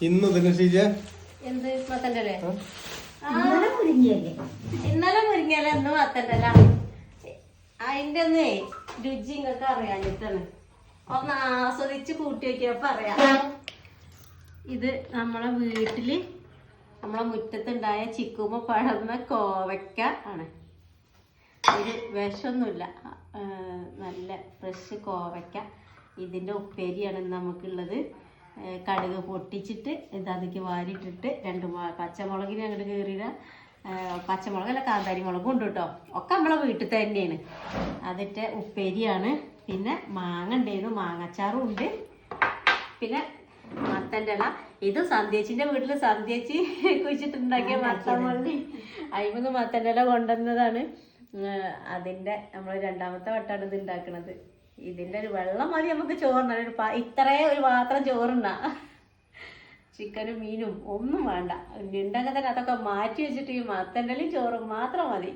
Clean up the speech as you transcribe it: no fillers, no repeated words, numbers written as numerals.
ഇന്ന് ധനുഷീജ എന്ത് മത്തണ്ടല്ലേ മുരിങ്ങയല്ലേ ഇന്നലെ മുരിങ്ങല ഇന്ന് മത്തണ്ടല്ല. അതിന്റെ ഒന്നേ രുചി ഇങ്ങക്ക് അറിയാഞ്ഞിട്ടാണ്. ഒന്ന് ആസ്വദിച്ച് കൂട്ടി വെക്കിയപ്പോ അറിയാം. ഇത് നമ്മളെ വീട്ടില് നമ്മളെ മുറ്റത്തുണ്ടായ ചിക്കുമ്പോ പഴന്ന കോവയ്ക്ക ആണ്. ഒരു വിഷമൊന്നുമില്ല, നല്ല ഫ്രഷ് കോവയ്ക്ക. ഇതിൻ്റെ ഉപ്പേരിയാണ് നമുക്കുള്ളത്. കടുക് പൊട്ടിച്ചിട്ട് ഇതതിക്ക് വാരിയിട്ടിട്ട് 2 പച്ചമുളകിന് അങ്ങോട്ട് കയറിയില്ല. പച്ചമുളകല്ല, കാന്താരി മുളകും ഉണ്ട് കേട്ടോ. ഒക്കെ നമ്മളെ വീട്ടിൽ തന്നെയാണ്. അതിൻ്റെ ഉപ്പേരിയാണ്. പിന്നെ മാങ്ങ ഉണ്ടായിരുന്നു, മാങ്ങാച്ചാറും ഉണ്ട്. പിന്നെ മത്തൻ്റെ ഇല, ഇത് സന്ധ്യേച്ചിൻ്റെ വീട്ടിൽ സന്ധ്യേച്ചി കുഴിച്ചിട്ടുണ്ടാക്കിയ മത്തൻ വള്ളി. അയിമന്ന് മത്തൻ്റെ ഇല കൊണ്ടുവന്നതാണ്. അതിൻ്റെ നമ്മൾ 2ാമത്തെ വട്ടാണ് ഇത് ഉണ്ടാക്കുന്നത്. ഇതിൻ്റെ ഒരു വെള്ളം മതി നമുക്ക് ചോറിനാണ്. ഇത്രയും ഒരു പാത്രം ചോറുണ്ടാ. ചിക്കനും മീനും ഒന്നും വേണ്ട. ഉണ്ടെങ്കിൽ തന്നെ അതൊക്കെ മാറ്റി വെച്ചിട്ട് ഈ മത്തൻ്റെലും ചോറും മാത്രം മതി.